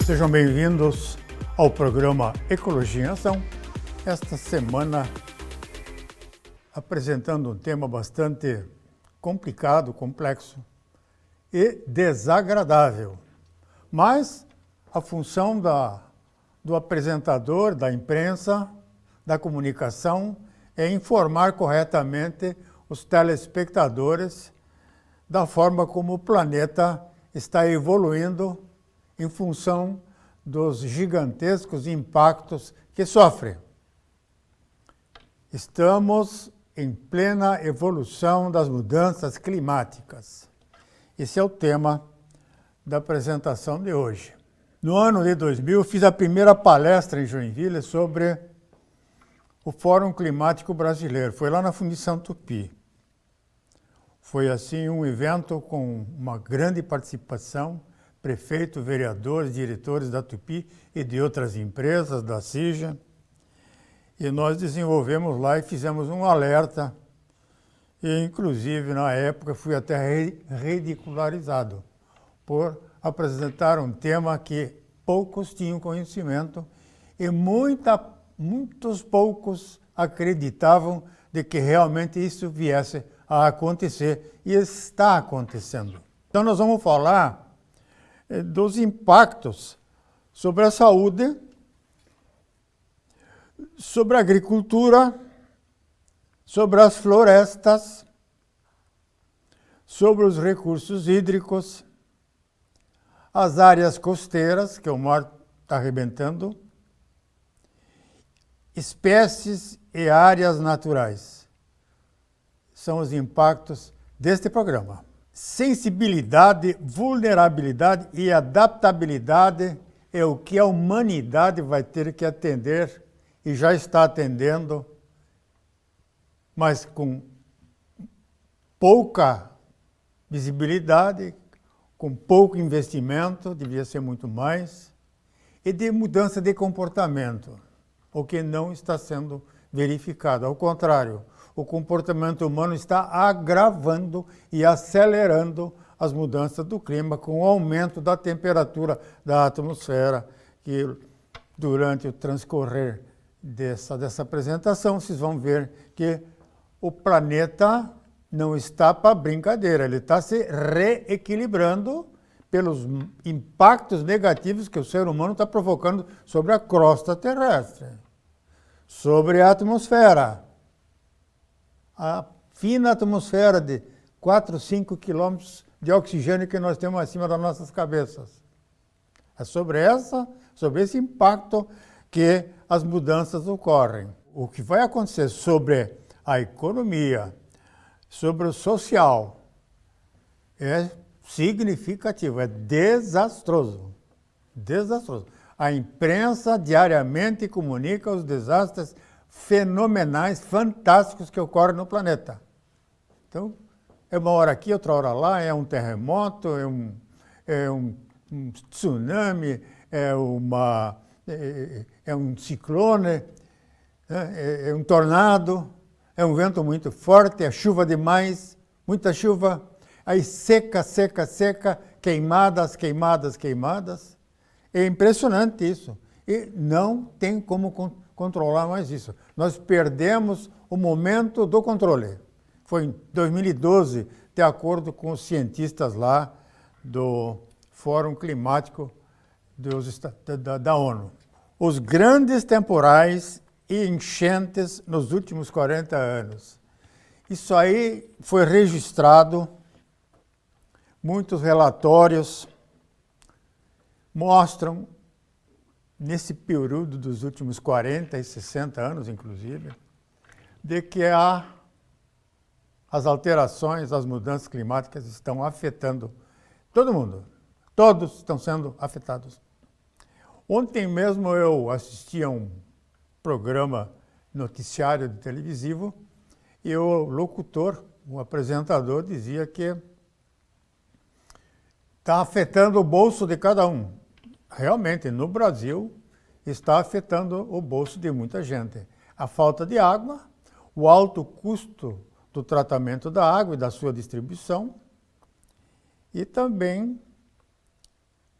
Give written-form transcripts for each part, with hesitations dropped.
Sejam bem-vindos ao programa Ecologia em Ação. Esta semana apresentando um tema bastante complicado, complexo e desagradável. Mas a função do apresentador, da imprensa, da comunicação é informar corretamente os telespectadores da forma como o planeta está evoluindo em função dos gigantescos impactos que sofre. Estamos em plena evolução das mudanças climáticas. Esse é o tema da apresentação de hoje. No ano de 2000, fiz a primeira palestra em Joinville sobre o Fórum Climático Brasileiro. Foi lá na Fundição Tupi. Foi, assim, um evento com uma grande participação, prefeito, vereadores, diretores da Tupi e de outras empresas, da CIJA. E nós desenvolvemos lá e fizemos um alerta. E, inclusive, na época, fui até ridicularizado por apresentar um tema que poucos tinham conhecimento e muitos poucos acreditavam de que realmente isso viesse a acontecer e está acontecendo. Então nós vamos falar dos impactos sobre a saúde, sobre a agricultura, sobre as florestas, sobre os recursos hídricos, as áreas costeiras, que o mar está arrebentando, espécies e áreas naturais. São os impactos deste programa. Sensibilidade, vulnerabilidade e adaptabilidade é o que a humanidade vai ter que atender e já está atendendo, mas com pouca visibilidade, com pouco investimento, devia ser muito mais, e de mudança de comportamento, o que não está sendo verificado. Ao contrário, o comportamento humano está agravando e acelerando as mudanças do clima com o aumento da temperatura da atmosfera, que durante o transcorrer dessa apresentação vocês vão ver que o planeta não está para brincadeira, ele está se reequilibrando pelos impactos negativos que o ser humano está provocando sobre a crosta terrestre, sobre a atmosfera. A fina atmosfera de 4, 5 quilômetros de oxigênio que nós temos acima das nossas cabeças. É sobre esse impacto que as mudanças ocorrem. O que vai acontecer sobre a economia, sobre o social, é significativo, é desastroso. Desastroso. A imprensa diariamente comunica os desastres fenomenais, fantásticos que ocorrem no planeta. Então, é uma hora aqui, outra hora lá, é um terremoto, é um tsunami, é um ciclone, é um tornado, é um vento muito forte, é chuva demais, muita chuva, aí seca, queimadas. É impressionante isso. E não tem como controlar mais isso. Nós perdemos o momento do controle. Foi em 2012, de acordo com os cientistas lá do Fórum Climático da ONU. Os grandes temporais e enchentes nos últimos 40 anos. Isso aí foi registrado, muitos relatórios mostram, nesse período dos últimos 40 e 60 anos, inclusive, de que as alterações, as mudanças climáticas estão afetando todo mundo. Todos estão sendo afetados. Ontem mesmo eu assisti a um programa noticiário de televisivo e o locutor, o apresentador, dizia que está afetando o bolso de cada um. Realmente, no Brasil, está afetando o bolso de muita gente. A falta de água, o alto custo do tratamento da água e da sua distribuição, e também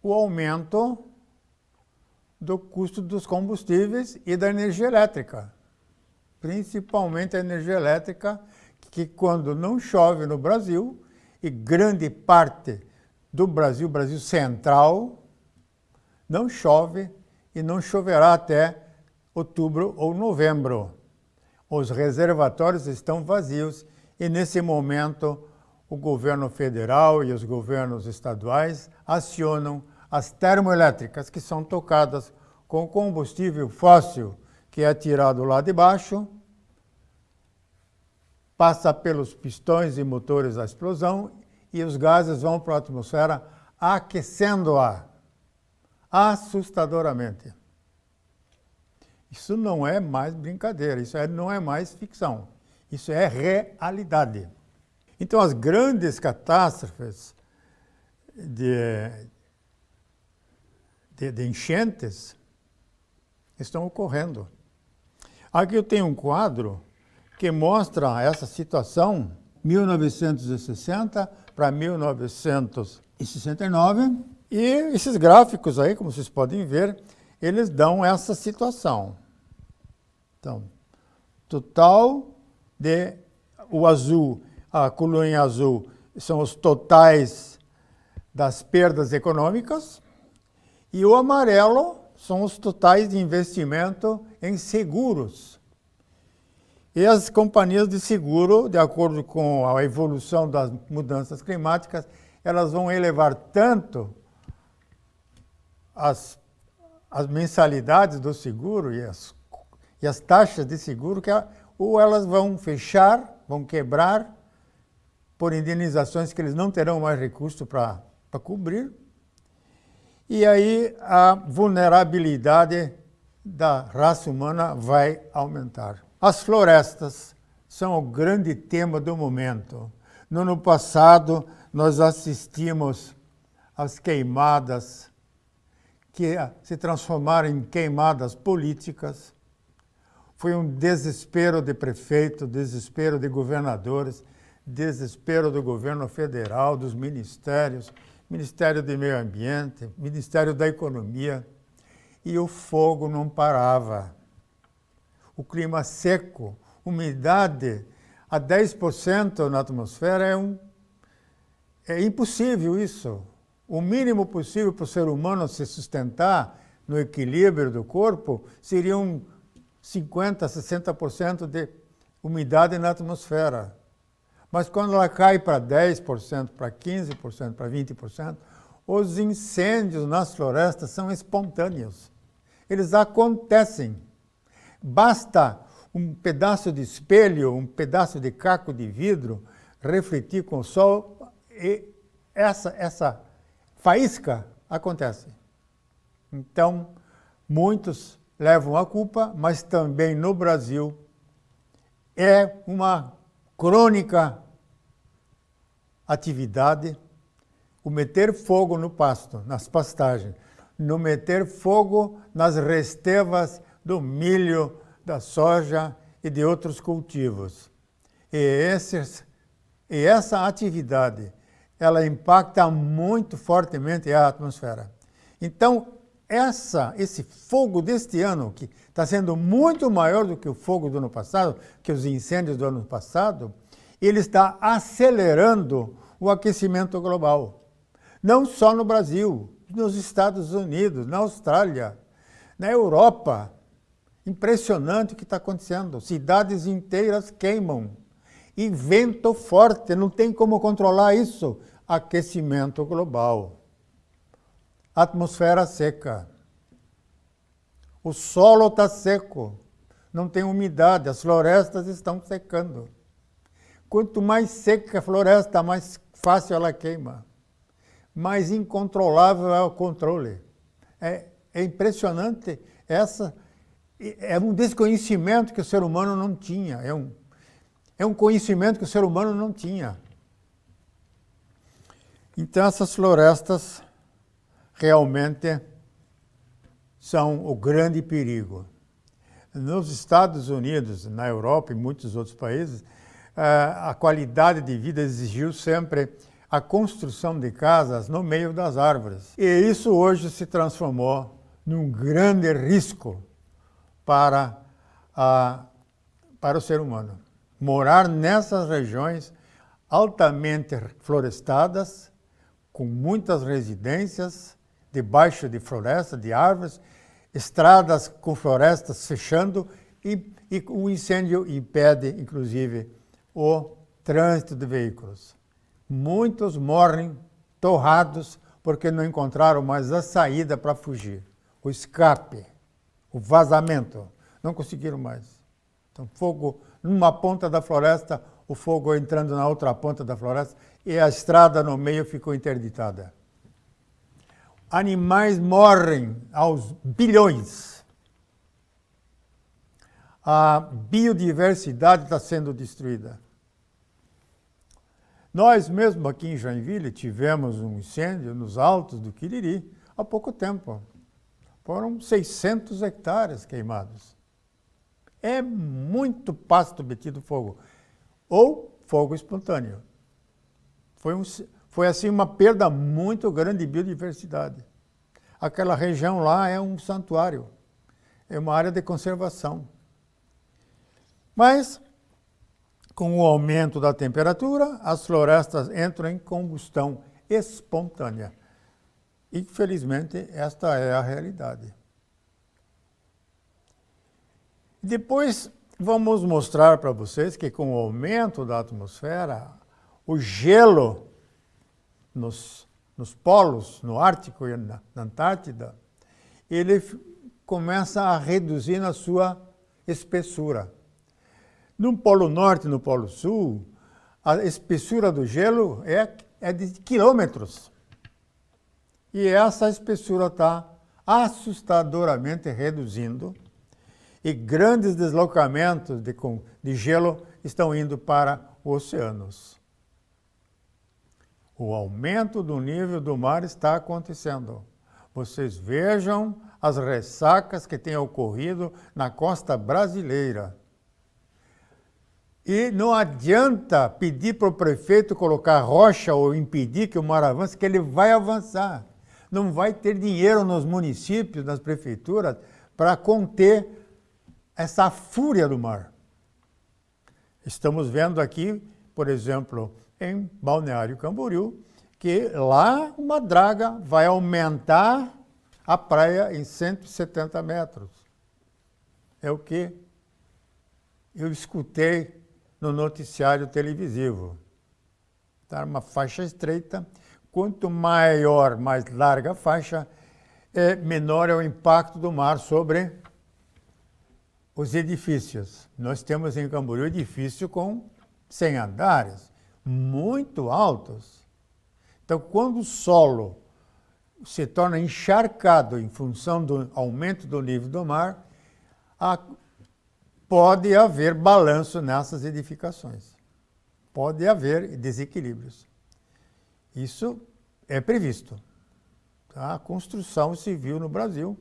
o aumento do custo dos combustíveis e da energia elétrica. Principalmente a energia elétrica, que quando não chove no Brasil, e grande parte do Brasil, Brasil central, não chove e não choverá até outubro ou novembro. Os reservatórios estão vazios e, nesse momento, o governo federal e os governos estaduais acionam as termoelétricas, que são tocadas com combustível fóssil, que é tirado lá de baixo, passa pelos pistões e motores da explosão e os gases vão para a atmosfera aquecendo-a assustadoramente. Isso não é mais brincadeira, não é mais ficção, isso é realidade. Então, as grandes catástrofes de enchentes estão ocorrendo. Aqui eu tenho um quadro que mostra essa situação, 1960 para 1969, e esses gráficos aí, como vocês podem ver, eles dão essa situação. Então, total o azul, a coluninha azul, são os totais das perdas econômicas, e o amarelo são os totais de investimento em seguros. E as companhias de seguro, de acordo com a evolução das mudanças climáticas, elas vão elevar tanto as mensalidades do seguro e as taxas de seguro que ou elas vão fechar, vão quebrar por indenizações que eles não terão mais recurso para cobrir. E aí a vulnerabilidade da raça humana vai aumentar. As florestas são o grande tema do momento. No ano passado, nós assistimos às queimadas que se transformaram em queimadas políticas. Foi um desespero de prefeito, desespero de governadores, desespero do governo federal, dos ministérios, Ministério do Meio Ambiente, Ministério da Economia, e o fogo não parava. O clima seco, umidade a 10% na atmosfera é impossível isso. O mínimo possível para o ser humano se sustentar no equilíbrio do corpo seriam 50%, 60% de umidade na atmosfera. Mas quando ela cai para 10%, para 15%, para 20%, os incêndios nas florestas são espontâneos. Eles acontecem. Basta um pedaço de espelho, um pedaço de caco de vidro refletir com o sol e essa faísca acontece. Então, muitos levam a culpa, mas também no Brasil é uma crônica atividade o meter fogo no pasto, nas pastagens, no meter fogo nas restevas do milho, da soja e de outros cultivos. E essa atividade, ela impacta muito fortemente a atmosfera. Então, esse fogo deste ano, que está sendo muito maior do que o fogo do ano passado, que os incêndios do ano passado, ele está acelerando o aquecimento global. Não só no Brasil, nos Estados Unidos, na Austrália, na Europa. Impressionante o que está acontecendo. Cidades inteiras queimam. E vento forte, não tem como controlar isso. Aquecimento global. Atmosfera seca. O solo está seco. Não tem umidade, as florestas estão secando. Quanto mais seca a floresta, mais fácil ela queima. Mais incontrolável é o controle. É impressionante é um desconhecimento que o ser humano não tinha. É um conhecimento que o ser humano não tinha. Então, essas florestas realmente são o grande perigo. Nos Estados Unidos, na Europa e muitos outros países, a qualidade de vida exigiu sempre a construção de casas no meio das árvores. E isso hoje se transformou num grande risco para o ser humano. Morar nessas regiões altamente florestadas, com muitas residências, debaixo de floresta, de árvores, estradas com florestas fechando e o incêndio impede, inclusive, o trânsito de veículos. Muitos morrem torrados porque não encontraram mais a saída para fugir. O escape, o vazamento, não conseguiram mais. Então, fogo numa ponta da floresta, o fogo entrando na outra ponta da floresta e a estrada no meio ficou interditada. Animais morrem aos bilhões. A biodiversidade está sendo destruída. Nós mesmo aqui em Joinville tivemos um incêndio nos altos do Quiriri há pouco tempo. Foram 600 hectares queimados. É muito pasto metido fogo. Ou fogo espontâneo. Foi assim uma perda muito grande de biodiversidade. Aquela região lá é um santuário. É uma área de conservação. Mas, com o aumento da temperatura, as florestas entram em combustão espontânea. Infelizmente, esta é a realidade. Depois, vamos mostrar para vocês que com o aumento da atmosfera, o gelo nos polos, no Ártico e na Antártida, ele começa a reduzir na sua espessura. No Polo Norte e no Polo Sul, a espessura do gelo é de quilômetros. E essa espessura está assustadoramente reduzindo e grandes deslocamentos de gelo estão indo para oceanos. O aumento do nível do mar está acontecendo. Vocês vejam as ressacas que têm ocorrido na costa brasileira. E não adianta pedir para o prefeito colocar rocha ou impedir que o mar avance, que ele vai avançar. Não vai ter dinheiro nos municípios, nas prefeituras, para conter essa fúria do mar. Estamos vendo aqui, por exemplo, em Balneário Camboriú, que lá uma draga vai aumentar a praia em 170 metros. É o que eu escutei no noticiário televisivo. Tá uma faixa estreita. Quanto maior, mais larga a faixa, menor é o impacto do mar sobre os edifícios. Nós temos em Camboriú edifício com 100 andares, muito altos. Então, quando o solo se torna encharcado em função do aumento do nível do mar, pode haver balanço nessas edificações. Pode haver desequilíbrios. Isso é previsto. Tá? A construção civil no Brasil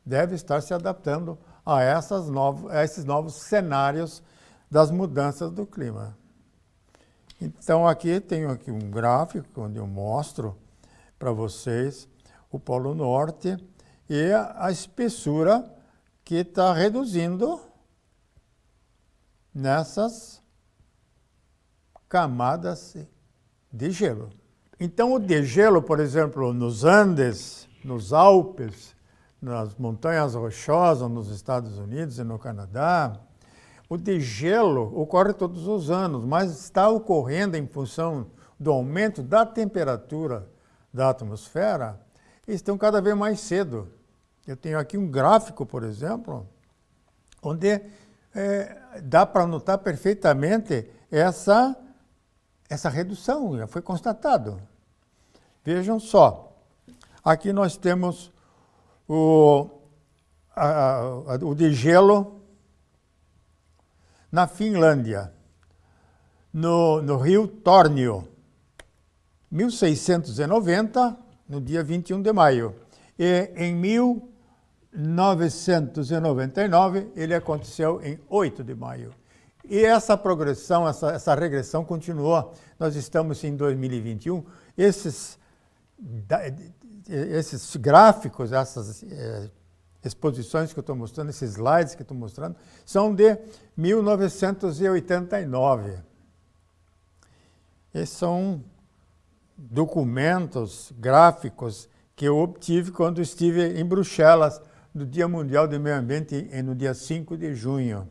deve estar se adaptando a esses novos cenários das mudanças do clima. Então, tenho aqui um gráfico onde eu mostro para vocês o Polo Norte e a espessura que está reduzindo nessas camadas de gelo. Então, o degelo, por exemplo, nos Andes, nos Alpes, nas montanhas rochosas nos Estados Unidos e no Canadá, o degelo ocorre todos os anos, mas está ocorrendo em função do aumento da temperatura da atmosfera, e estão cada vez mais cedo. Eu tenho aqui um gráfico, por exemplo, onde dá para notar perfeitamente essa redução, já foi constatado. Vejam só, aqui nós temos o degelo na Finlândia, no rio Tornio, 1690, no dia 21 de maio. E em 1999, ele aconteceu em 8 de maio. E essa progressão, essa regressão continuou. Nós estamos em 2021. Esses esses gráficos, essas exposições que eu estou mostrando, esses slides que eu estou mostrando, são de 1989. Esses são documentos gráficos que eu obtive quando estive em Bruxelas, no Dia Mundial do Meio Ambiente, no dia 5 de junho.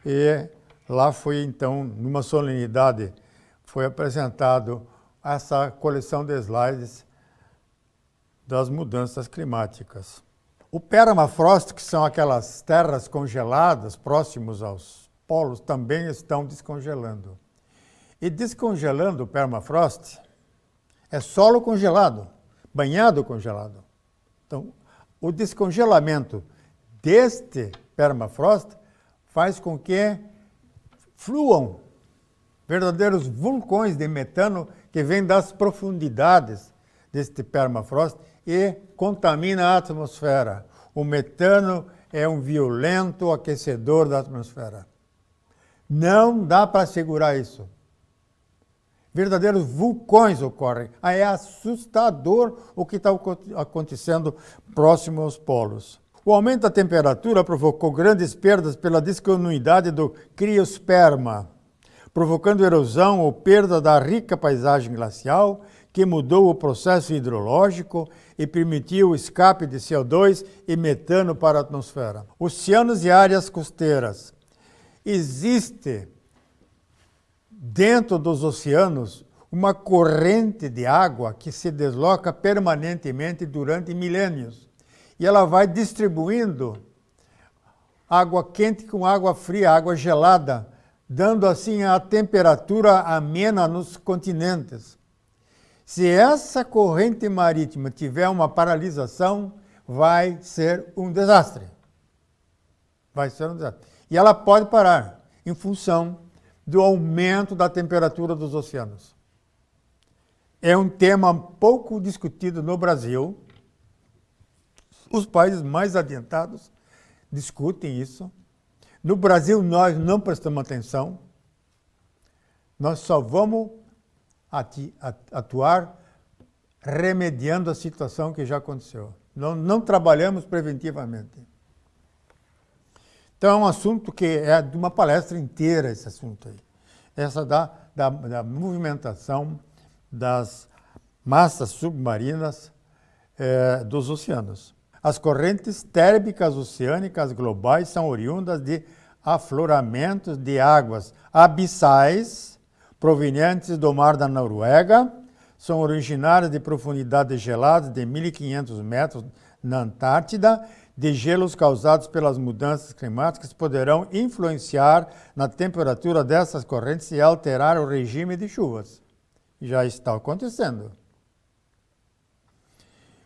E lá foi, então, numa solenidade, foi apresentado essa coleção de slides das mudanças climáticas. O permafrost, que são aquelas terras congeladas próximos aos polos, também estão descongelando. E descongelando o permafrost é solo congelado, banhado congelado. Então, o descongelamento deste permafrost faz com que fluam verdadeiros vulcões de metano que vêm das profundidades deste permafrost e contamina a atmosfera. O metano é um violento aquecedor da atmosfera. Não dá para segurar isso. Verdadeiros vulcões ocorrem. É assustador o que está acontecendo próximo aos polos. O aumento da temperatura provocou grandes perdas pela descontinuidade do criosperma, provocando erosão ou perda da rica paisagem glacial, que mudou o processo hidrológico e permitiu o escape de CO2 e metano para a atmosfera. Oceanos e áreas costeiras. Existe dentro dos oceanos uma corrente de água que se desloca permanentemente durante milênios. E ela vai distribuindo água quente com água fria, água gelada, dando assim a temperatura amena nos continentes. Se essa corrente marítima tiver uma paralisação, vai ser um desastre. Vai ser um desastre. E ela pode parar em função do aumento da temperatura dos oceanos. É um tema pouco discutido no Brasil. Os países mais adiantados discutem isso. No Brasil, nós não prestamos atenção. Nós só vamos atuar remediando a situação que já aconteceu. Não trabalhamos preventivamente. Então, é um assunto que é de uma palestra inteira, esse assunto aí. Essa da movimentação das massas submarinas dos oceanos. As correntes térmicas oceânicas globais são oriundas de afloramentos de águas abissais provenientes do mar da Noruega, são originárias de profundidades geladas de 1.500 metros na Antártida, de gelos causados pelas mudanças climáticas poderão influenciar na temperatura dessas correntes e alterar o regime de chuvas. Já está acontecendo.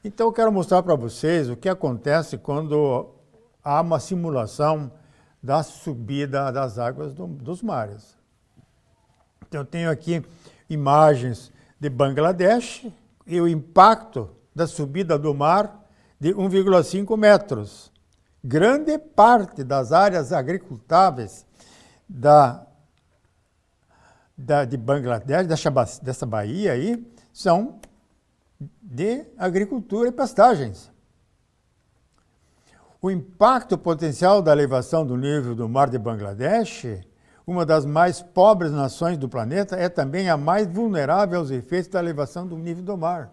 Então, eu quero mostrar para vocês o que acontece quando há uma simulação da subida das águas dos mares. Então, eu tenho aqui imagens de Bangladesh e o impacto da subida do mar de 1,5 metros. Grande parte das áreas agricultáveis de Bangladesh, dessa baía aí, são de agricultura e pastagens. O impacto potencial da elevação do nível do mar de Bangladesh, uma das mais pobres nações do planeta, é também a mais vulnerável aos efeitos da elevação do nível do mar.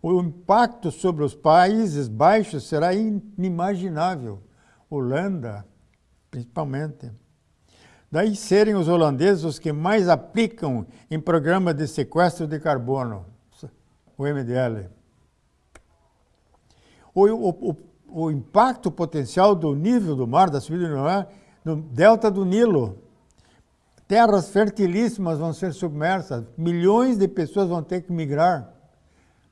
O impacto sobre os Países Baixos será inimaginável. Holanda, principalmente. Daí serem os holandeses os que mais aplicam em programa de sequestro de carbono, o MDL. O impacto potencial do nível do mar, da subida do mar, no delta do Nilo. Terras fertilíssimas vão ser submersas, milhões de pessoas vão ter que migrar.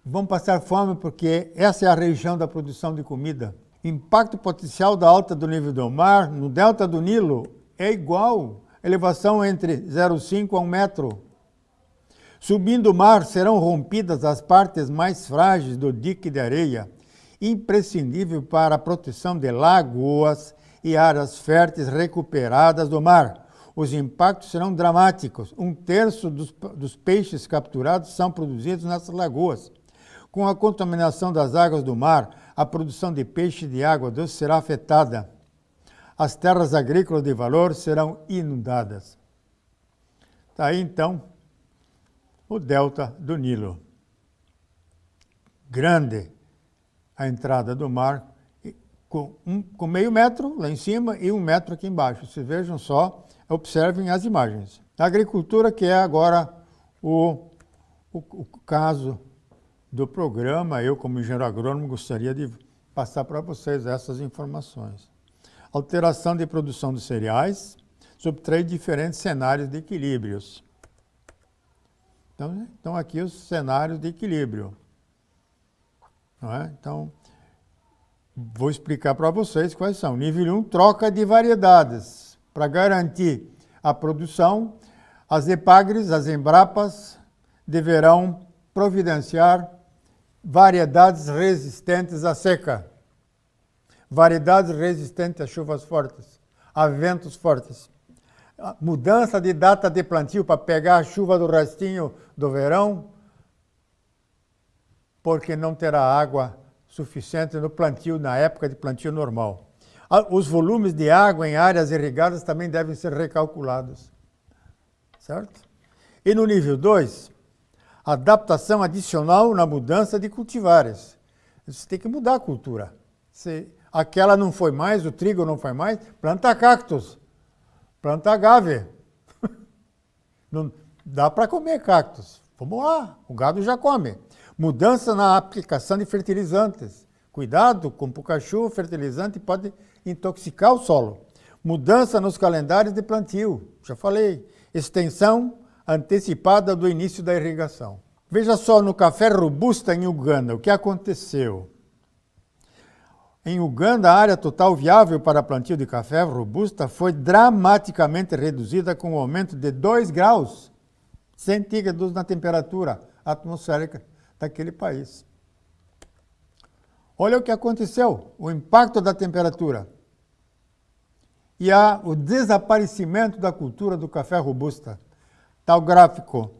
Vão passar fome porque essa é a região da produção de comida. Impacto potencial da alta do nível do mar no delta do Nilo é igual, elevação entre 0,5 a 1 metro. Subindo o mar, serão rompidas as partes mais frágeis do dique de areia, imprescindível para a proteção de lagoas e áreas férteis recuperadas do mar. Os impactos serão dramáticos. 1/3 dos peixes capturados são produzidos nessas lagoas. Com a contaminação das águas do mar, a produção de peixe e de água doce será afetada. As terras agrícolas de valor serão inundadas. Está aí, então, o delta do Nilo. Grande a entrada do mar, com meio metro lá em cima e 1 metro aqui embaixo. Vocês vejam só, observem as imagens. A agricultura, que é agora o caso do programa, eu como engenheiro agrônomo gostaria de passar para vocês essas informações. Alteração de produção de cereais sob 3 diferentes cenários de equilíbrios. Então aqui os cenários de equilíbrio. Não é? Então, vou explicar para vocês quais são. Nível 1, troca de variedades. Para garantir a produção, as EPAGRES, as Embrapas, deverão providenciar variedades resistentes à seca, variedades resistentes a chuvas fortes, a ventos fortes. A mudança de data de plantio para pegar a chuva do restinho do verão, porque não terá água suficiente no plantio, na época de plantio normal. Os volumes de água em áreas irrigadas também devem ser recalculados. Certo? E no nível 2, adaptação adicional na mudança de cultivares. Você tem que mudar a cultura. Se aquela não foi mais, o trigo não foi mais, planta cactos, planta agave. Não dá para comer cactos. Vamos lá, o gado já come. Mudança na aplicação de fertilizantes. Cuidado com pouca chuva, fertilizante pode intoxicar o solo. Mudança nos calendários de plantio, já falei. Extensão antecipada do início da irrigação. Veja só no café robusta em Uganda, o que aconteceu. Em Uganda, a área total viável para plantio de café robusta foi dramaticamente reduzida com o aumento de 2 graus centígrados na temperatura atmosférica daquele país. Olha o que aconteceu, o impacto da temperatura e o desaparecimento da cultura do café robusta. Está o gráfico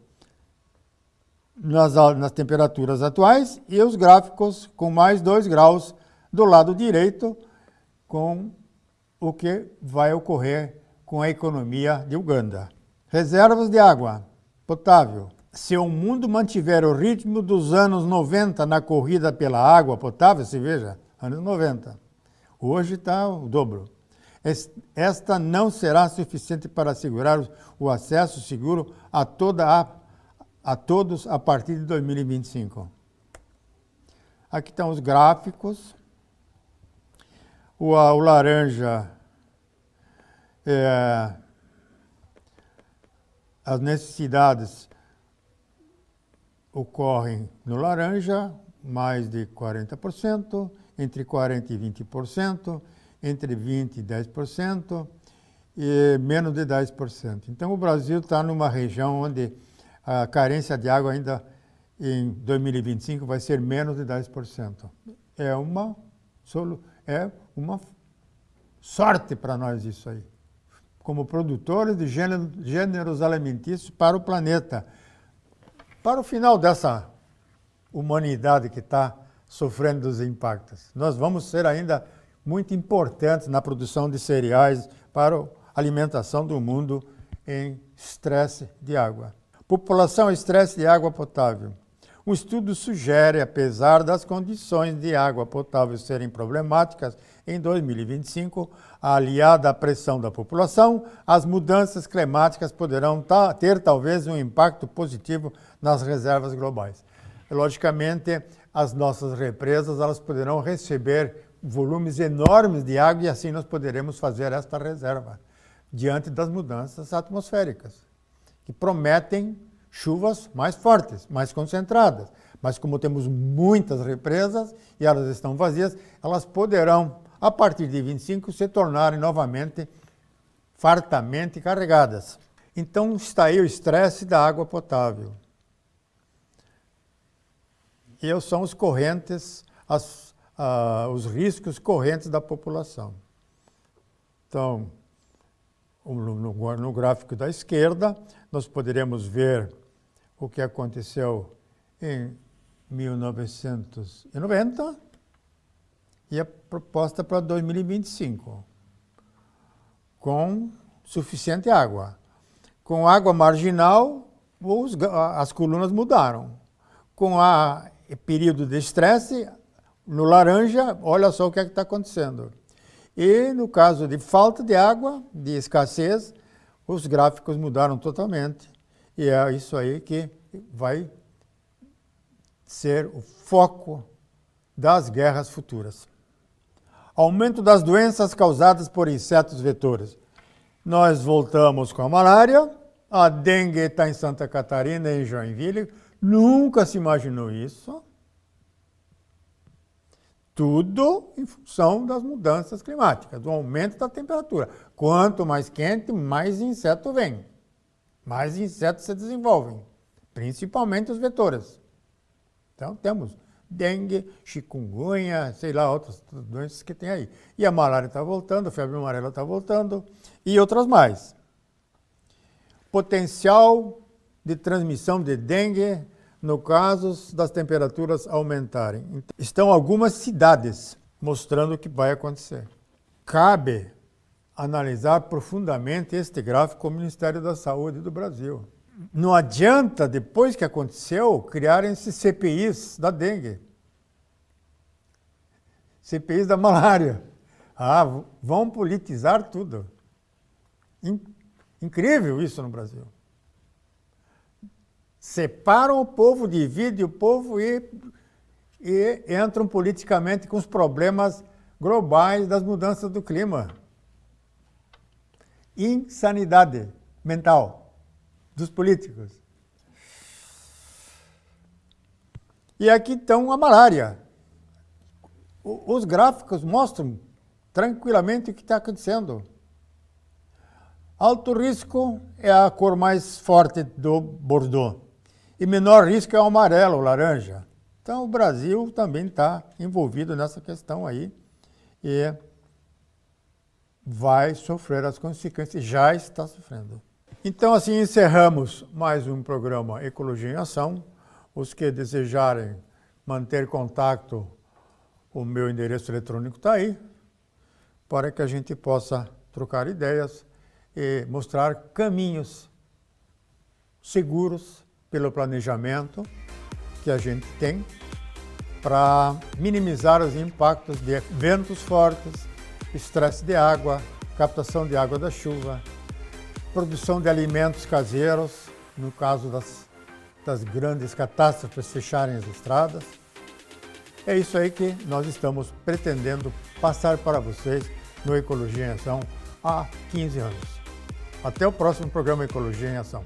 nas temperaturas atuais e os gráficos com mais 2 graus do lado direito, com o que vai ocorrer com a economia de Uganda. Reservas de água potável. Se o mundo mantiver o ritmo dos anos 90 na corrida pela água potável, se veja, anos 90, hoje está o dobro. Esta não será suficiente para assegurar o acesso seguro a todos a partir de 2025. Aqui estão os gráficos. O laranja é as necessidades ocorrem no laranja, mais de 40%, entre 40% e 20%, entre 20% e 10% e menos de 10%. Então, o Brasil está numa região onde a carência de água ainda em 2025 vai ser menos de 10%. É uma sorte para nós isso aí, como produtores de gêneros alimentícios para o planeta. Para o final dessa humanidade que está sofrendo os impactos, nós vamos ser ainda muito importantes na produção de cereais para a alimentação do mundo em estresse de água. População e estresse de água potável. Um estudo sugere, apesar das condições de água potável serem problemáticas em 2025, aliada à pressão da população, as mudanças climáticas poderão ter talvez um impacto positivo nas reservas globais. Logicamente, as nossas represas elas poderão receber volumes enormes de água e assim nós poderemos fazer esta reserva diante das mudanças atmosféricas, que prometem chuvas mais fortes, mais concentradas. Mas como temos muitas represas e elas estão vazias, elas poderão, a partir de 25, se tornarem novamente fartamente carregadas. Então está aí o estresse da água potável. E são os correntes, os riscos correntes da população. Então, no gráfico da esquerda, nós poderemos ver o que aconteceu em 1990 e a proposta para 2025, com suficiente água. Com água marginal, as colunas mudaram. Com período de estresse, no laranja, olha só o que é que está acontecendo. E no caso de falta de água, de escassez, os gráficos mudaram totalmente. E é isso aí que vai ser o foco das guerras futuras. Aumento das doenças causadas por insetos vetores. Nós voltamos com a malária, a dengue está em Santa Catarina e em Joinville. Nunca se imaginou isso. Tudo em função das mudanças climáticas, do aumento da temperatura. Quanto mais quente, mais inseto vem. Mais insetos se desenvolvem, principalmente os vetores. Então temos dengue, chikungunya, sei lá, outras doenças que tem aí. E a malária está voltando, a febre amarela está voltando e outras mais. Potencial de transmissão de dengue no caso das temperaturas aumentarem. Estão algumas cidades mostrando o que vai acontecer. Cabe analisar profundamente este gráfico com o Ministério da Saúde do Brasil. Não adianta, depois que aconteceu, criarem-se CPIs da dengue. CPIs da malária. Vão politizar tudo. Incrível isso no Brasil. Separam o povo, dividem o povo e entram politicamente com os problemas globais das mudanças do clima. Insanidade mental dos políticos. E aqui estão a malária. Os gráficos mostram tranquilamente o que está acontecendo. Alto risco é a cor mais forte do Bordeaux. E menor risco é o amarelo, o laranja. Então o Brasil também está envolvido nessa questão aí e vai sofrer as consequências, já está sofrendo. Então assim encerramos mais um programa Ecologia em Ação. Os que desejarem manter contato, o meu endereço eletrônico está aí, para que a gente possa trocar ideias e mostrar caminhos seguros pelo planejamento que a gente tem para minimizar os impactos de ventos fortes, estresse de água, captação de água da chuva, produção de alimentos caseiros, no caso das grandes catástrofes fecharem as estradas. É isso aí que nós estamos pretendendo passar para vocês no Ecologia em Ação há 15 anos. Até o próximo programa Ecologia em Ação.